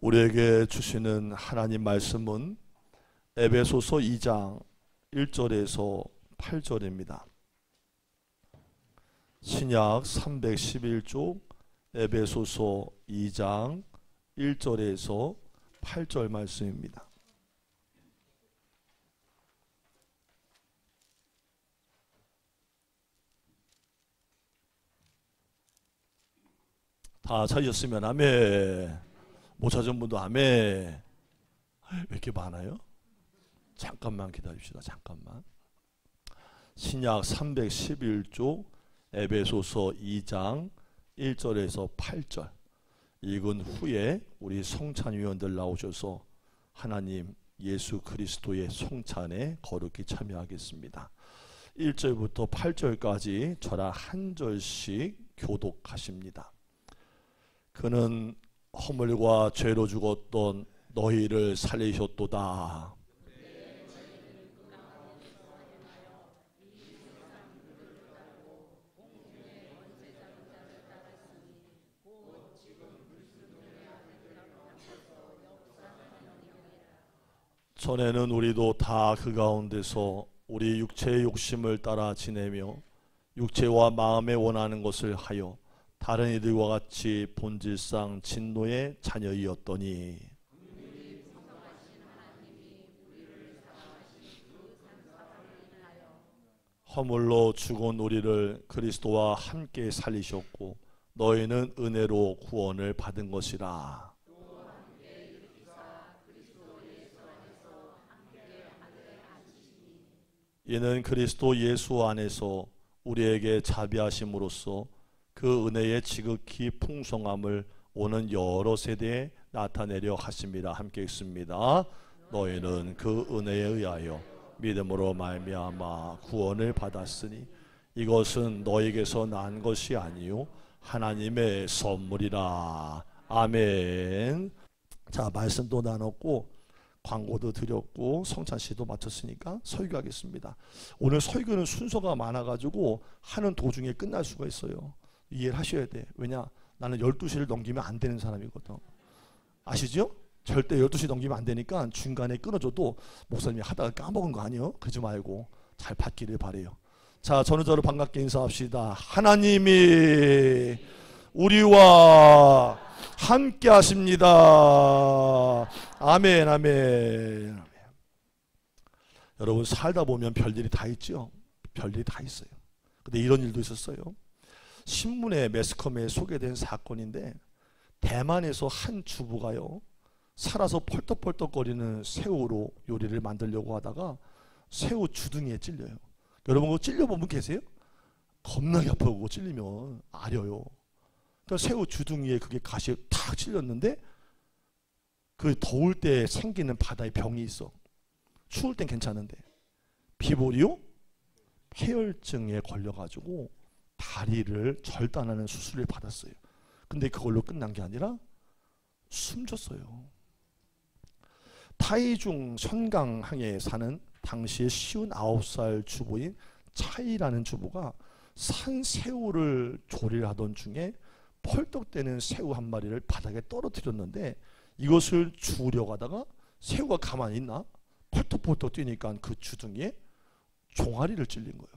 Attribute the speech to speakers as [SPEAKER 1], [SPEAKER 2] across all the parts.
[SPEAKER 1] 우리에게 주시는 하나님 말씀은 에베소서 2장 1절에서 8절입니다. 신약 311쪽 에베소서 2장 1절에서 8절 말씀입니다. 다 찾으셨으면 아멘. 못 찾은 분도 아멘. 왜 이렇게 많아요? 잠깐만 기다립시다. 잠깐만. 신약 311쪽 에베소서 2장 1절에서 8절 읽은 후에 우리 성찬위원들 나오셔서 하나님 예수 그리스도의 성찬에 거룩히 참여하겠습니다. 1절부터 8절까지 저랑 한 절씩 교독하십니다. 그는 허물과 죄로 죽었던 너희를 살리셨도다. 전에는 우리도 다 그 가운데서 우리 육체의 욕심을 따라 지내며 육체와 마음에 원하는 것을 하여 다른 이들과 같이 본질상 진노의 자녀이었더니 허물로 죽은 우리를 그리스도와 함께 살리셨고 너희는 은혜로 구원을 받은 것이라. 이는 그리스도 예수 안에서 우리에게 자비하심으로써 그 은혜의 지극히 풍성함을 오는 여러 세대에 나타내려 하심이라. 함께 읽습니다. 너희는 그 은혜에 의하여 믿음으로 말미암아 구원을 받았으니 이것은 너희에게서 난 것이 아니요 하나님의 선물이라. 아멘. 자, 말씀도 나눴고 광고도 드렸고 성찬시도 마쳤으니까 설교하겠습니다. 오늘 설교는 순서가 많아가지고 하는 도중에 끝날 수가 있어요. 이해를 하셔야 돼. 왜냐? 나는 12시를 넘기면 안 되는 사람이거든. 아시죠? 절대 12시 넘기면 안 되니까 중간에 끊어줘도 목사님이 하다가 까먹은 거 아니에요? 그러지 말고 잘 받기를 바래요. 자, 전우자로 반갑게 인사합시다. 하나님이 우리와 함께 하십니다. 아멘, 아멘. 여러분 살다 보면 별일이 다 있죠? 별일이 다 있어요. 근데 이런 일도 있었어요. 신문에 매스컴에 소개된 사건인데 대만에서 한 주부가요 살아서 펄떡펄떡거리는 새우로 요리를 만들려고 하다가 새우 주둥이에 찔려요. 여러분 그거 찔려본 분 계세요? 겁나게 아프고 찔리면 아려요. 그러니까 새우 주둥이에 그게 가시에 탁 찔렸는데 그 더울 때 생기는 바다의 병이 있어. 추울 땐 괜찮은데 비보리오 폐혈증에 걸려가지고 다리를 절단하는 수술을 받았어요. 근데 그걸로 끝난 게 아니라 숨졌어요. 타이중 선강항에 사는 당시에 59살 주부인 차이라는 주부가 산 새우를 조리를 하던 중에 펄떡대는 새우 한 마리를 바닥에 떨어뜨렸는데 이것을 주우려고 하다가 새우가 가만히 있나? 펄떡펄떡 뛰니까 그 주둥이에 종아리를 찔린 거예요.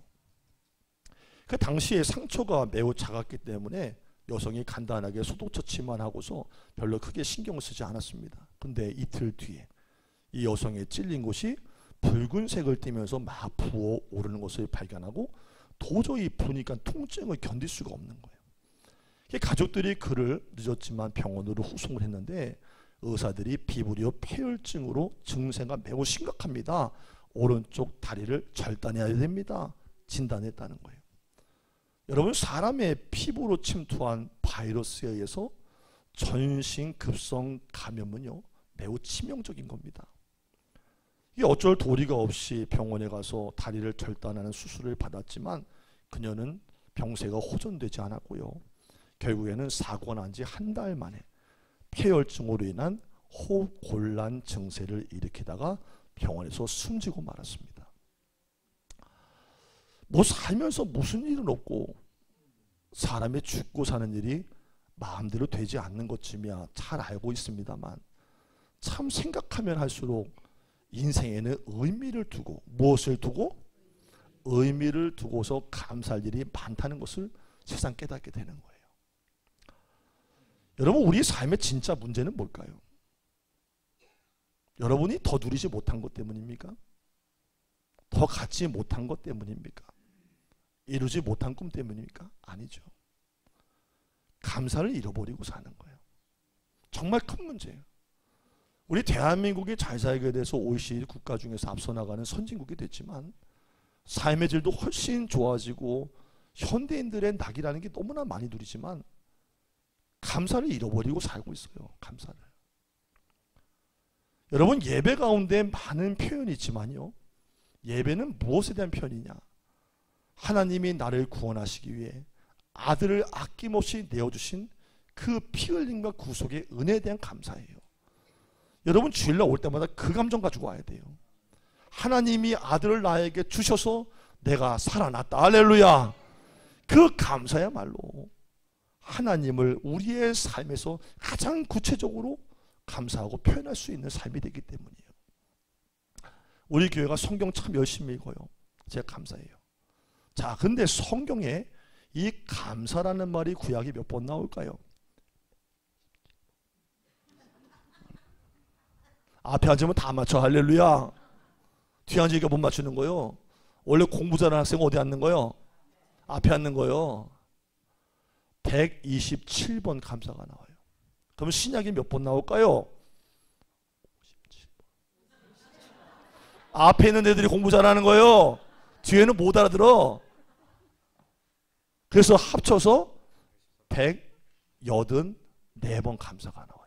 [SPEAKER 1] 그 당시에 상처가 매우 작았기 때문에 여성이 간단하게 소독 처치만 하고서 별로 크게 신경을 쓰지 않았습니다. 근데 이틀 뒤에 이 여성의 찔린 곳이 붉은색을 띠면서 막 부어오르는 것을 발견하고 도저히 보니까 통증을 견딜 수가 없는 거예요. 가족들이 그를 늦었지만 병원으로 후송을 했는데 의사들이 비브리오 폐혈증으로 증세가 매우 심각합니다. 오른쪽 다리를 절단해야 됩니다. 진단했다는 거예요. 여러분 사람의 피부로 침투한 바이러스에 의해서 전신 급성 감염은요 매우 치명적인 겁니다. 이게 어쩔 도리가 없이 병원에 가서 다리를 절단하는 수술을 받았지만 그녀는 병세가 호전되지 않았고요. 결국에는 사고가 난 지 한 달 만에 폐혈증으로 인한 호흡곤란 증세를 일으키다가 병원에서 숨지고 말았습니다. 뭐 살면서 무슨 일은 없고 사람이 죽고 사는 일이 마음대로 되지 않는 것쯤이야 잘 알고 있습니다만 참 생각하면 할수록 인생에는 의미를 두고, 무엇을 두고? 의미를 두고서 감사할 일이 많다는 것을 세상 깨닫게 되는 거예요. 여러분, 우리 삶의 진짜 문제는 뭘까요? 여러분이 더 누리지 못한 것 때문입니까? 더 갖지 못한 것 때문입니까? 이루지 못한 꿈 때문입니까? 아니죠. 감사를 잃어버리고 사는 거예요. 정말 큰 문제예요. 우리 대한민국이 잘 살게 돼서 OECD 국가 중에서 앞서 나가는 선진국이 됐지만 삶의 질도 훨씬 좋아지고 현대인들의 낙이라는 게 너무나 많이 누리지만 감사를 잃어버리고 살고 있어요. 감사를. 여러분, 예배 가운데 많은 표현이 있지만요, 예배는 무엇에 대한 표현이냐? 하나님이 나를 구원하시기 위해 아들을 아낌없이 내어주신 그 피 흘림과 구속의 은혜에 대한 감사예요. 여러분, 주일날 올 때마다 그 감정 가지고 와야 돼요. 하나님이 아들을 나에게 주셔서 내가 살아났다. 할렐루야. 그 감사야말로 하나님을 우리의 삶에서 가장 구체적으로 감사하고 표현할 수 있는 삶이 되기 때문이에요. 우리 교회가 성경 참 열심히 읽어요. 제가 감사해요. 자, 근데 성경에 이 감사라는 말이 구약에 몇 번 나올까요? 앞에 앉으면 다 맞춰. 할렐루야. 뒤에 앉으니까 못 맞추는 거요. 원래 공부 잘하는 학생은 어디 앉는 거요? 앞에 앉는 거요. 127번 감사가 나와요. 그럼 신약이 몇 번 나올까요? 57번. 앞에 있는 애들이 공부 잘하는 거요. 뒤에는 못 알아들어. 그래서 합쳐서 184번 감사가 나와요.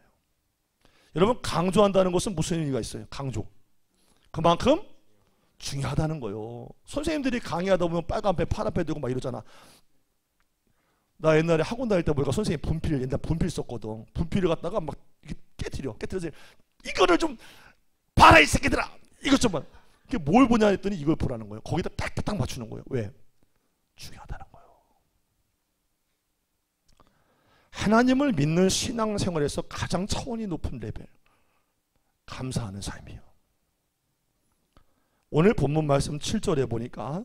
[SPEAKER 1] 여러분, 강조한다는 것은 무슨 의미가 있어요? 강조. 그만큼 중요하다는 거예요. 선생님들이 강의하다 보면 빨간 펜, 파란 펜 들고 막 이러잖아. 나 옛날에 학원 다닐 때 보니까 선생님 옛날 분필 썼거든. 분필을 갖다가 막 깨트려서 이거를 좀 봐라 이 새끼들아. 이것 좀 봐. 그게 뭘 보냐 했더니 이걸 보라는 거예요. 거기다 딱딱 맞추는 거예요. 왜? 중요하다는 거예요. 하나님을 믿는 신앙생활에서 가장 차원이 높은 레벨, 감사하는 삶이에요. 오늘 본문 말씀 7절에 보니까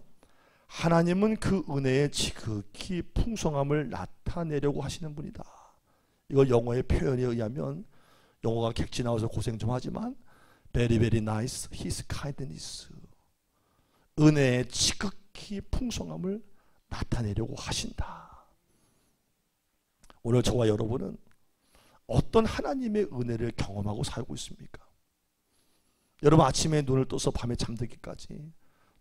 [SPEAKER 1] 하나님은 그 은혜의 지극히 풍성함을 나타내려고 하시는 분이다. 이걸 영어의 표현에 의하면, 영어가 객지 나와서 고생 좀 하지만 very very nice his kindness, 은혜의 지극히 풍성함을 나타내려고 하신다. 오늘 저와 여러분은 어떤 하나님의 은혜를 경험하고 살고 있습니까? 여러분, 아침에 눈을 떠서 밤에 잠들기까지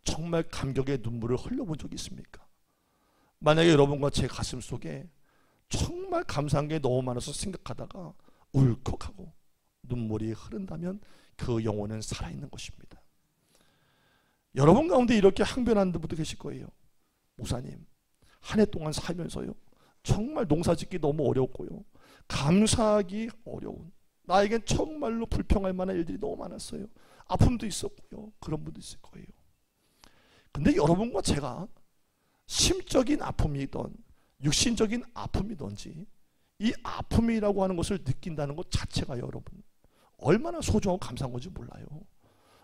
[SPEAKER 1] 정말 감격의 눈물을 흘려본 적이 있습니까? 만약에 여러분과 제 가슴 속에 정말 감사한 게 너무 많아서 생각하다가 울컥하고 눈물이 흐른다면 그 영혼은 살아있는 것입니다. 여러분 가운데 이렇게 항변하는 분도 계실 거예요. 목사님, 한 해 동안 살면서요, 정말 농사짓기 너무 어렵고요, 감사하기 어려운, 나에겐 정말로 불평할 만한 일들이 너무 많았어요. 아픔도 있었고요. 그런 분도 있을 거예요. 근데 여러분과 제가 심적인 아픔이든 육신적인 아픔이든지 이 아픔이라고 하는 것을 느낀다는 것 자체가 여러분 얼마나 소중하고 감사한 건지 몰라요.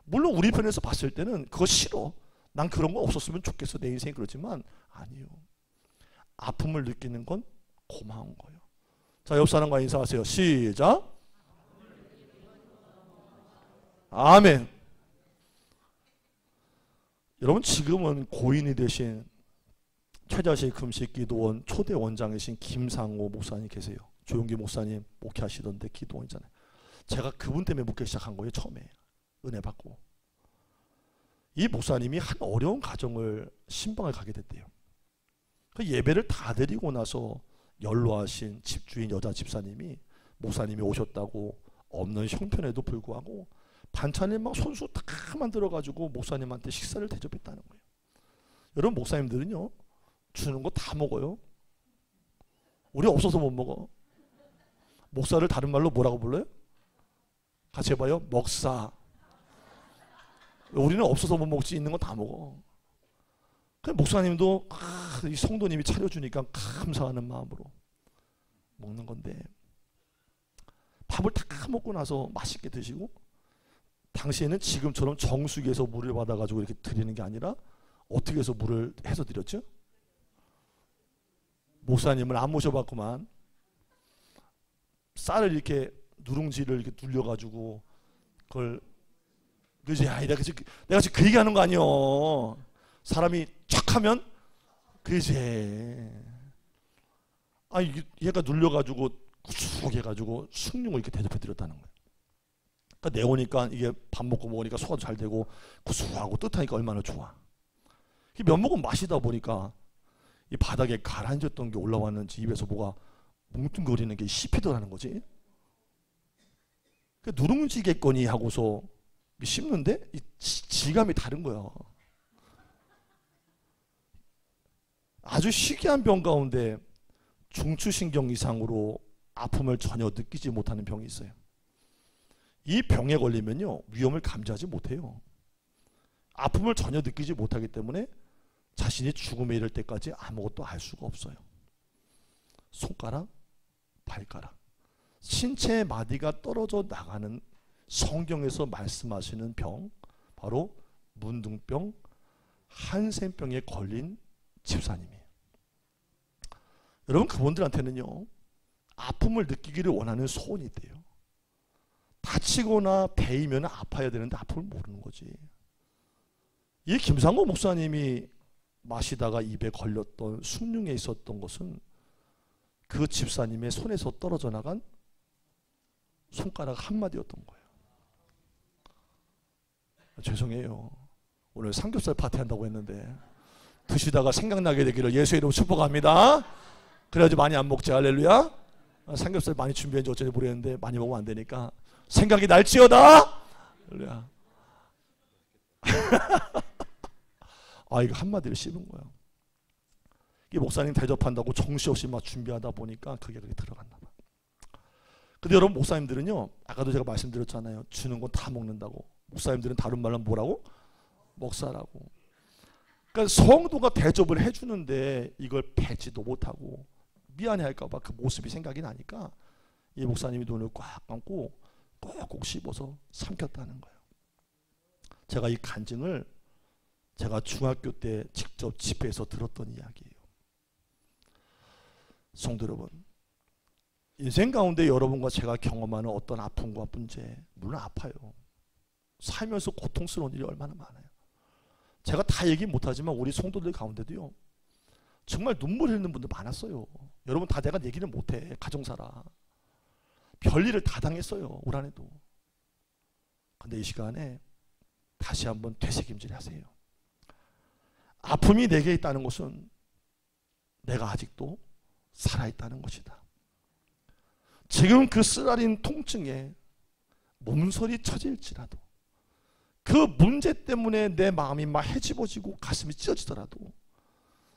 [SPEAKER 1] 물론 우리 편에서 봤을 때는 그거 싫어, 난 그런 거 없었으면 좋겠어, 내 인생이. 그러지만 아니요, 아픔을 느끼는 건 고마운 거예요. 자, 옆 사람과 인사하세요. 시작. 아멘. 여러분, 지금은 고인이 되신 최자식 금식기도원 초대 원장이신 김상호 목사님 계세요. 조용기 목사님 목회하시던데 기도원이잖아요. 제가 그분 때문에 목회 시작한 거예요. 처음에 은혜 받고. 이 목사님이 한 어려운 가정을 신방을 가게 됐대요. 그 예배를 다 드리고 나서 연로하신 집주인 여자 집사님이 목사님이 오셨다고 없는 형편에도 불구하고 반찬을 막 손수 다 만들어가지고 목사님한테 식사를 대접했다는 거예요. 여러분, 목사님들은요, 주는 거 다 먹어요. 우리 없어서 못 먹어. 목사를 다른 말로 뭐라고 불러요? 같이 해봐요. 먹사. 우리는 없어서 못 먹지, 있는 거 다 먹어. 목사님도 이 성도님이 차려주니까 감사하는 마음으로 먹는 건데, 밥을 다 먹고 나서 맛있게 드시고, 당시에는 지금처럼 정수기에서 물을 받아가지고 이렇게 드리는 게 아니라 어떻게 해서 물을 해서 드렸죠? 목사님을 안 모셔봤구만. 쌀을 이렇게 누룽지를 이렇게 눌려가지고 그걸, 그지? 내가 지금 그 얘기하는 거 아니요. 사람이 촥 하면, 그지? 얘가 눌려가지고 구수하게 해가지고 숭늉을 이렇게 대접해 드렸다는 거예요. 그러니까 내오니까 이게 밥 먹고 먹으니까 소화도 잘 되고 구수하고 뜨뜻하니까 얼마나 좋아. 면목은 마시다 보니까 이 바닥에 가라앉았던 게 올라왔는지 입에서 뭐가 뭉뚱거리는 게 씹히더라는 거지. 누룽지겠거니 하고서 씹는데 이 질감이 다른 거야. 아주 희귀한 병 가운데 중추신경 이상으로 아픔을 전혀 느끼지 못하는 병이 있어요. 이 병에 걸리면요, 위험을 감지하지 못해요. 아픔을 전혀 느끼지 못하기 때문에 자신이 죽음에 이를 때까지 아무것도 알 수가 없어요. 손가락, 발가락, 신체의 마디가 떨어져 나가는 성경에서 말씀하시는 병, 바로 문둥병, 한센병에 걸린 집사님이에요. 여러분, 그분들한테는요, 아픔을 느끼기를 원하는 소원이 있대요. 다치거나 베이면 아파야 되는데 아픔을 모르는 거지. 이 김상호 목사님이 마시다가 입에 걸렸던 숭늉에 있었던 것은 그 집사님의 손에서 떨어져 나간 손가락 한마디였던 거예요. 죄송해요. 오늘 삼겹살 파티 한다고 했는데 드시다가 생각나게 되기를 예수의 이름으로 축복합니다. 그래야지 많이 안 먹지. 할렐루야. 삼겹살 많이 준비했는지 어쩐지 모르겠는데 많이 먹으면 안 되니까 생각이 날지어다. 할렐루야. 이거 한마디를 씹은 거야. 이게 목사님 대접한다고 정신없이 막 준비하다 보니까 그게 그렇게 들어갔나 봐. 근데 여러분, 목사님들은요, 아까도 제가 말씀드렸잖아요. 주는 건 다 먹는다고. 목사님들은 다른 말로 뭐라고? 먹사라고. 그러니까 성도가 대접을 해주는데 이걸 뱉지도 못하고 미안해할까봐 그 모습이 생각이 나니까 이 목사님이 눈을 꽉 감고 꼭꼭 씹어서 삼켰다는 거예요. 제가 이 간증을 제가 중학교 때 직접 집회에서 들었던 이야기예요. 성도 여러분, 인생 가운데 여러분과 제가 경험하는 어떤 아픔과 문제, 물론 아파요. 살면서 고통스러운 일이 얼마나 많아요. 제가 다 얘기 못하지만 우리 성도들 가운데도요, 정말 눈물 흘리는 분들 많았어요. 여러분, 다 내가 얘기를 못해. 가정사라. 별일을 다 당했어요. 올 한해도. 근데 이 시간에 다시 한번 되새김질 하세요. 아픔이 내게 있다는 것은 내가 아직도 살아있다는 것이다. 지금 그 쓰라린 통증에 몸서리 쳐질지라도, 그 문제 때문에 내 마음이 막 헤집어지고 가슴이 찢어지더라도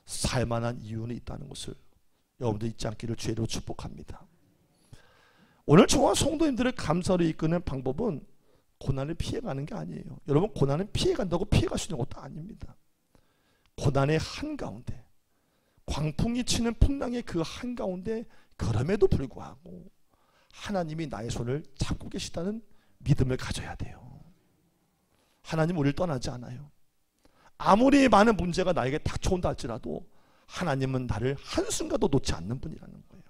[SPEAKER 1] 살만한 이유는 있다는 것을 여러분들 잊지 않기를 주의로 축복합니다. 오늘 저와 성도님들을 감사로 이끄는 방법은 고난을 피해가는 게 아니에요. 여러분, 고난은 피해간다고 피해갈 수 있는 것도 아닙니다. 고난의 한가운데, 광풍이 치는 풍랑의 그 한가운데, 그럼에도 불구하고 하나님이 나의 손을 잡고 계시다는 믿음을 가져야 돼요. 하나님은 우리를 떠나지 않아요. 아무리 많은 문제가 나에게 닥쳐온다 할지라도 하나님은 나를 한순간도 놓지 않는 분이라는 거예요.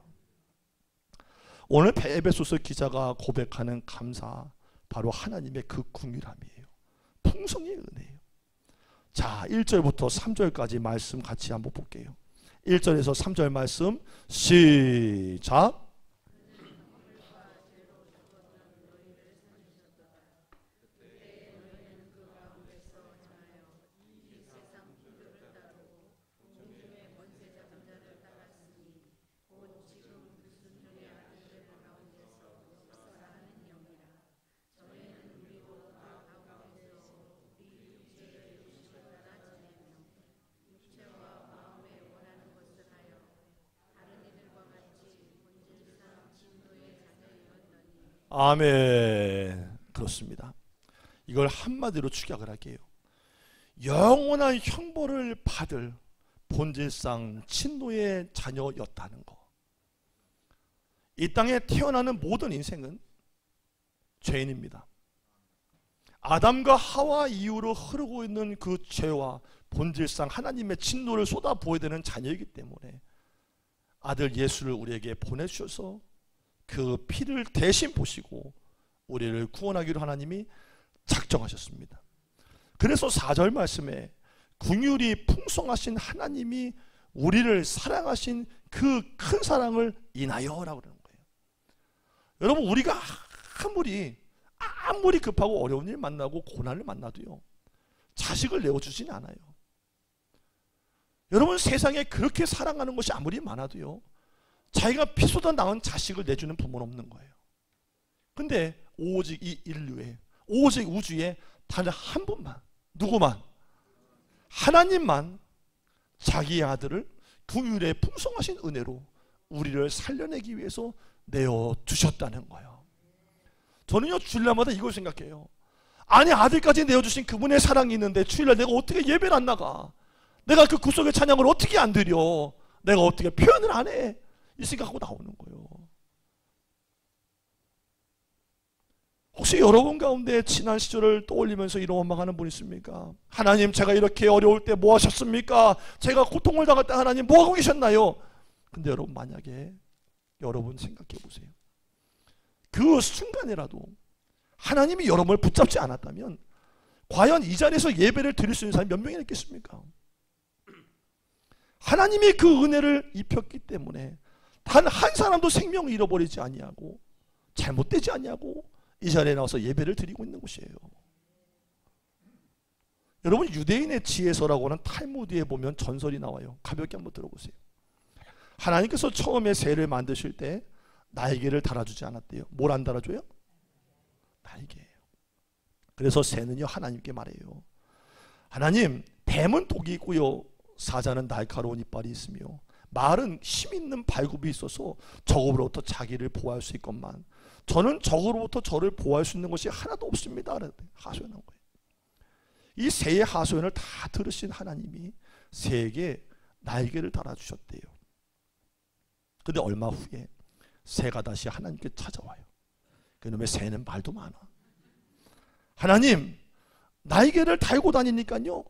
[SPEAKER 1] 오늘 에베소서 기자가 고백하는 감사, 바로 하나님의 그 긍휼함이에요. 풍성의 은혜예요. 자, 1절부터 3절까지 말씀 같이 한번 볼게요. 1절에서 3절 말씀 시작. 아멘. 그렇습니다. 이걸 한마디로 축약을 할게요. 영원한 형벌을 받을 본질상 친노의 자녀였다는 거. 이 땅에 태어나는 모든 인생은 죄인입니다. 아담과 하와 이후로 흐르고 있는 그 죄와 본질상 하나님의 진노를 쏟아부어야 되는 자녀이기 때문에 아들 예수를 우리에게 보내주셔서 그 피를 대신 보시고 우리를 구원하기로 하나님이 작정하셨습니다. 그래서 4절 말씀에 긍휼이 풍성하신 하나님이 우리를 사랑하신 그 큰 사랑을 인하여라고 그러는 거예요. 여러분, 우리가 아무리 급하고 어려운 일 만나고 고난을 만나도요, 자식을 내어주진 않아요. 여러분, 세상에 그렇게 사랑하는 것이 아무리 많아도요, 자기가 피 쏟아 낳은 자식을 내주는 부모는 없는 거예요. 근데 오직 이 인류에, 오직 우주에 단 한 분만, 누구만? 하나님만 자기의 아들을 긍휼의 풍성하신 은혜로 우리를 살려내기 위해서 내어주셨다는 거예요. 저는요, 주일날마다 이걸 생각해요. 아니, 아들까지 내어주신 그분의 사랑이 있는데 주일날 내가 어떻게 예배를 안 나가? 내가 그 구속의 찬양을 어떻게 안 드려? 내가 어떻게 표현을 안 해? 이 생각하고 나오는 거예요. 혹시 여러분 가운데 지난 시절을 떠올리면서 이런 원망하는 분 있습니까? 하나님, 제가 이렇게 어려울 때 뭐 하셨습니까? 제가 고통을 당할 때 하나님 뭐 하고 계셨나요? 근데 여러분, 만약에 여러분 생각해 보세요. 그 순간이라도 하나님이 여러분을 붙잡지 않았다면 과연 이 자리에서 예배를 드릴 수 있는 사람이 몇 명이나 있겠습니까? 하나님이 그 은혜를 입혔기 때문에 단 한 사람도 생명을 잃어버리지 아니하고 잘못되지 아니하고 이 자리에 나와서 예배를 드리고 있는 곳이에요. 여러분, 유대인의 지혜서라고는 탈무드에 보면 전설이 나와요. 가볍게 한번 들어보세요. 하나님께서 처음에 새를 만드실 때 날개를 달아주지 않았대요. 뭘 안 달아줘요? 날개예요. 그래서 새는요, 하나님께 말해요. 하나님, 뱀은 독이 있고요, 사자는 날카로운 이빨이 있으며 말은 힘있는 발굽이 있어서 적으로부터 자기를 보호할 수 있건만 저는 적으로부터 저를 보호할 수 있는 것이 하나도 없습니다. 하소연한 거예요. 이 새의 하소연을 다 들으신 하나님이 새에게 날개를 달아주셨대요. 근데 얼마 후에 새가 다시 하나님께 찾아와요. 그놈의 새는 말도 많아. 하나님, 날개를 달고 다니니까요,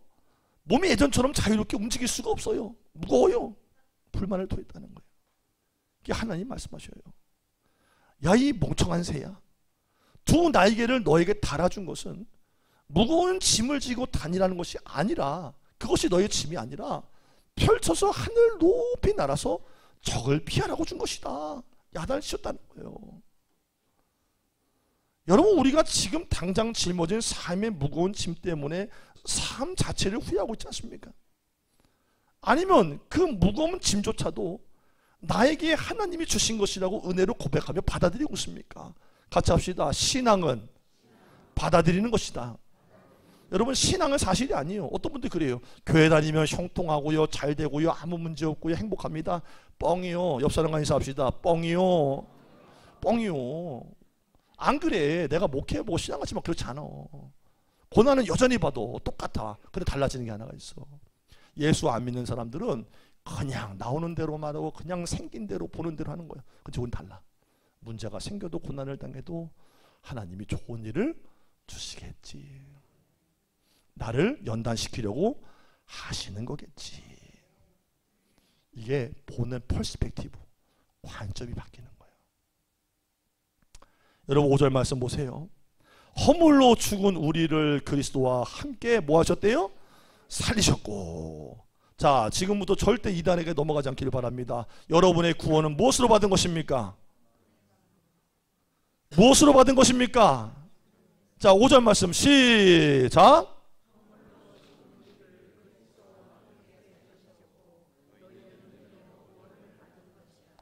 [SPEAKER 1] 몸이 예전처럼 자유롭게 움직일 수가 없어요. 무거워요. 불만을 토했다는 거예요. 이게 하나님 말씀하셔요. 야, 이 멍청한 새야, 두 날개를 너에게 달아준 것은 무거운 짐을 지고 다니라는 것이 아니라, 그것이 너의 짐이 아니라 펼쳐서 하늘 높이 날아서 적을 피하라고 준 것이다. 야단치셨다는 거예요. 여러분, 우리가 지금 당장 짊어진 삶의 무거운 짐 때문에 삶 자체를 후회하고 있지 않습니까? 아니면 그 무거운 짐조차도 나에게 하나님이 주신 것이라고 은혜로 고백하며 받아들이고 있습니까? 같이 합시다. 신앙은 받아들이는 것이다. 여러분, 신앙은 사실이 아니에요. 어떤 분들 그래요. 교회 다니면 형통하고요, 잘 되고요, 아무 문제 없고요, 행복합니다. 뻥이요. 옆 사람과 인사합시다. 뻥이요. 뻥이요. 안 그래. 내가 목회해보고 신앙하지만 그렇지 않아. 고난은 여전히 봐도 똑같아. 근데 달라지는 게 하나가 있어. 예수 안 믿는 사람들은 그냥 나오는 대로 말하고 그냥 생긴 대로 보는 대로 하는 거야. 근데 우리는 달라. 문제가 생겨도 고난을 당해도 하나님이 좋은 일을 주시겠지. 나를 연단시키려고 하시는 거겠지. 이게 보는 퍼스펙티브, 관점이 바뀌는 거예요. 여러분, 5절 말씀 보세요. 허물로 죽은 우리를 그리스도와 함께 뭐 하셨대요? 살리셨고. 자, 지금부터 절대 이단에게 넘어가지 않기를 바랍니다. 여러분의 구원은 무엇으로 받은 것입니까? 무엇으로 받은 것입니까? 자, 5절 말씀 시작.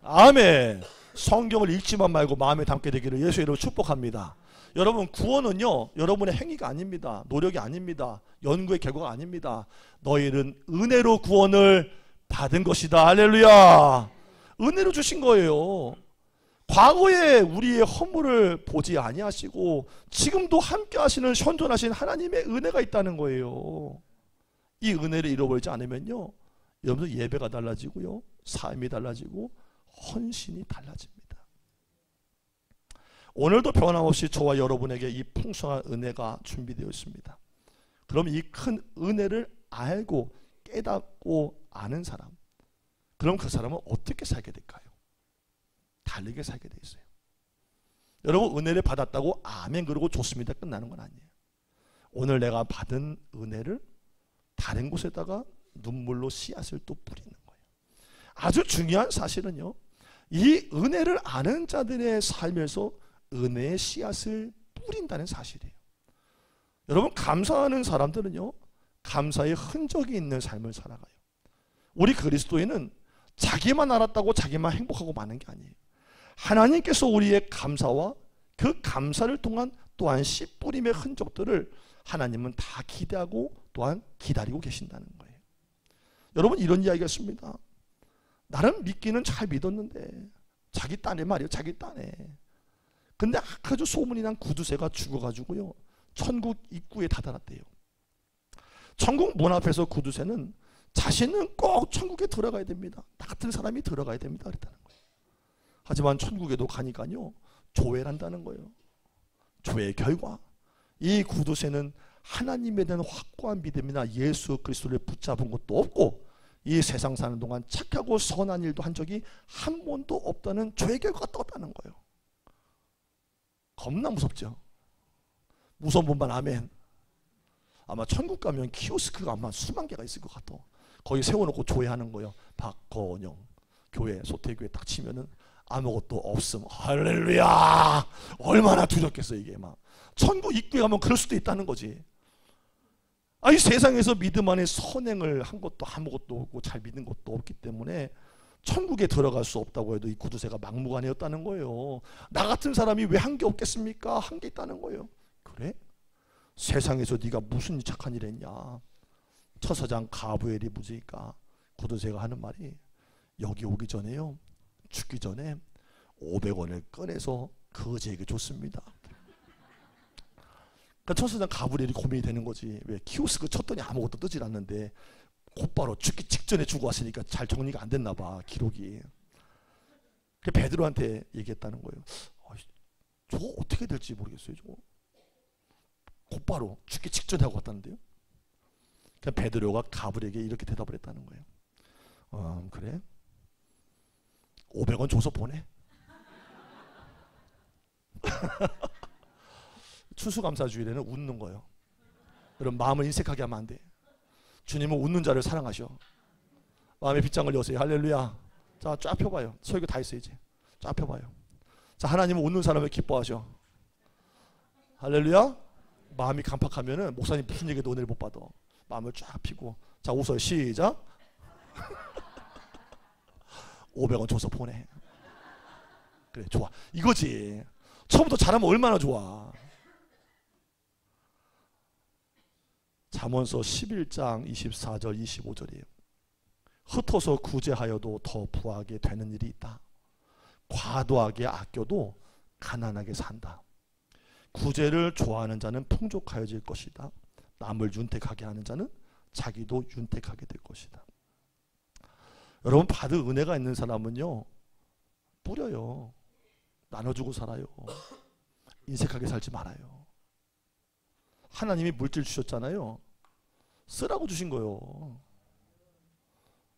[SPEAKER 1] 아멘. 성경을 읽지만 말고 마음에 담게 되기를 예수의 이름으로 축복합니다. 여러분, 구원은요, 여러분의 행위가 아닙니다. 노력이 아닙니다. 연구의 결과가 아닙니다. 너희는 은혜로 구원을 받은 것이다. 할렐루야. 은혜로 주신 거예요. 과거에 우리의 허물을 보지 아니하시고 지금도 함께 하시는 현존하신 하나님의 은혜가 있다는 거예요. 이 은혜를 잃어버리지 않으면요, 여러분들 예배가 달라지고요, 삶이 달라지고 헌신이 달라집니다. 오늘도 변함없이 저와 여러분에게 이 풍성한 은혜가 준비되어 있습니다. 그럼 이 큰 은혜를 알고 깨닫고 아는 사람, 그럼 그 사람은 어떻게 살게 될까요? 다르게 살게 돼 있어요. 여러분, 은혜를 받았다고 아멘 그러고 좋습니다 끝나는 건 아니에요. 오늘 내가 받은 은혜를 다른 곳에다가 눈물로 씨앗을 또 뿌리는 거예요. 아주 중요한 사실은요, 이 은혜를 아는 자들의 삶에서 은혜의 씨앗을 뿌린다는 사실이에요. 여러분, 감사하는 사람들은요, 감사의 흔적이 있는 삶을 살아가요. 우리 그리스도인은 자기만 알았다고 자기만 행복하고 마는 게 아니에요. 하나님께서 우리의 감사와 그 감사를 통한 또한 씨 뿌림의 흔적들을 하나님은 다 기대하고 또한 기다리고 계신다는 거예요. 여러분, 이런 이야기가 있습니다. 나름 믿기는 잘 믿었는데 자기 딴에 말이에요. 자기 딴에. 근데 아주 소문이 난 구두쇠가 죽어가지고요, 천국 입구에 다다랐대요. 천국 문 앞에서 구두쇠는 자신은 꼭 천국에 들어가야 됩니다. 나 같은 사람이 들어가야 됩니다 그랬다는 거예요. 하지만 천국에도 가니까요, 조회한다는 거예요. 조회의 결과 이 구두쇠는 하나님에 대한 확고한 믿음이나 예수 그리스도를 붙잡은 것도 없고 이 세상 사는 동안 착하고 선한 일도 한 적이 한 번도 없다는 조회 결과가 떴다는 거예요. 겁나 무섭죠. 무서운 분만 아멘. 아마 천국 가면 키오스크가 아마 수만 개가 있을 것 같아. 거기 세워놓고 조회하는 거예요. 박건영 교회, 소태교회 딱 치면은 아무것도 없음. 할렐루야. 얼마나 두렵겠어 이게. 막 천국 입구에 가면 그럴 수도 있다는 거지. 이 세상에서 믿음 안에 선행을 한 것도 아무것도 없고 잘 믿는 것도 없기 때문에 천국에 들어갈 수 없다고 해도 이 구두쇠가 막무가내였다는 거예요. 나 같은 사람이 왜 한 게 없겠습니까? 한 게 있다는 거예요. 그래? 세상에서 네가 무슨 착한 일 했냐? 처사장 가브엘이 묻으니까 구두쇠가 하는 말이, 여기 오기 전에요, 죽기 전에 500원을 꺼내서 거지에게 줬습니다. 그러니까 처사장 가브리엘이 고민이 되는 거지. 왜 키오스크 쳤더니 아무것도 뜨질 않는데 곧바로 죽기 직전에 주고 왔으니까 잘 정리가 안 됐나 봐, 기록이. 그래서 베드로한테 얘기했다는 거예요. 저거 어떻게 될지 모르겠어요. 저거 곧바로 죽기 직전에 하고 왔다는데요. 그러니까 베드로가 가브리엘에게 이렇게 대답을 했다는 거예요. 그래? 500원 줘서 보내. 추수감사주일에는 웃는 거예요. 여러분, 마음을 인색하게 하면 안 돼. 주님은 웃는 자를 사랑하셔. 마음의 빗장을 여세요. 할렐루야. 자, 쫙 펴봐요. 설교 다 했어요 이제. 쫙 펴봐요. 자, 하나님은 웃는 사람을 기뻐하셔. 할렐루야. 마음이 간팍하면은 목사님 무슨 얘기도 은혜를 못 받아. 마음을 쫙 펴고, 자, 웃어요. 시작. 500원 줘서 보내. 그래, 좋아. 이거지. 처음부터 잘하면 얼마나 좋아. 잠언서 11장 24절 25절이에요. 흩어서 구제하여도 더 부하게 되는 일이 있다. 과도하게 아껴도 가난하게 산다. 구제를 좋아하는 자는 풍족하여질 것이다. 남을 윤택하게 하는 자는 자기도 윤택하게 될 것이다. 여러분, 받은 은혜가 있는 사람은요, 뿌려요. 나눠주고 살아요. 인색하게 살지 말아요. 하나님이 물질 주셨잖아요. 쓰라고 주신 거예요.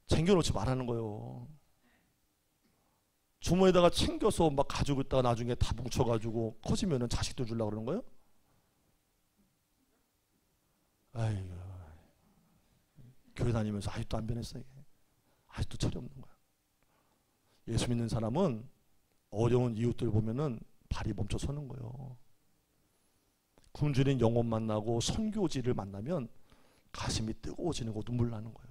[SPEAKER 1] 챙겨놓지 말라는 거예요. 주머니에다가 챙겨서 막 가지고 있다가 나중에 다 뭉쳐가지고 커지면은 자식들 주려고 그러는 거예요? 아이고, 교회 다니면서 아직도 안 변했어. 이게 아직도 철이 없는 거야. 예수 믿는 사람은 어려운 이웃들 보면은 발이 멈춰 서는 거예요. 굶주린 영혼 만나고 선교지를 만나면 가슴이 뜨거워지는 거, 눈물 나는 거예요.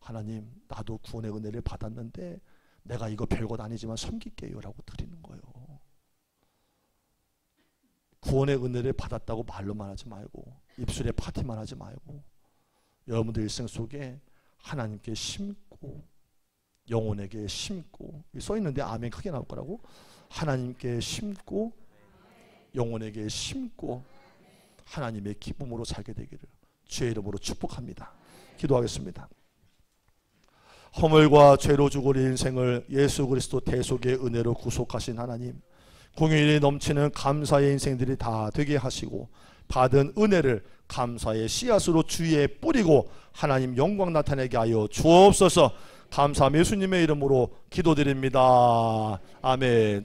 [SPEAKER 1] 하나님, 나도 구원의 은혜를 받았는데 내가 이거 별것 아니지만 섬길게요 라고 드리는 거예요. 구원의 은혜를 받았다고 말로만 하지 말고, 입술에 파티만 하지 말고, 여러분들 일생 속에 하나님께 심고 영혼에게 심고, 써있는데 아멘 크게 나올 거라고. 하나님께 심고 영혼에게 심고 하나님의 기쁨으로 살게 되기를 주의 이름으로 축복합니다. 기도하겠습니다. 허물과 죄로 죽을 인생을 예수 그리스도 대속의 은혜로 구속하신 하나님, 공휴일이 넘치는 감사의 인생들이 다 되게 하시고 받은 은혜를 감사의 씨앗으로 주위에 뿌리고 하나님 영광 나타내게 하여 주옵소서. 감사함 예수님의 이름으로 기도드립니다. 아멘.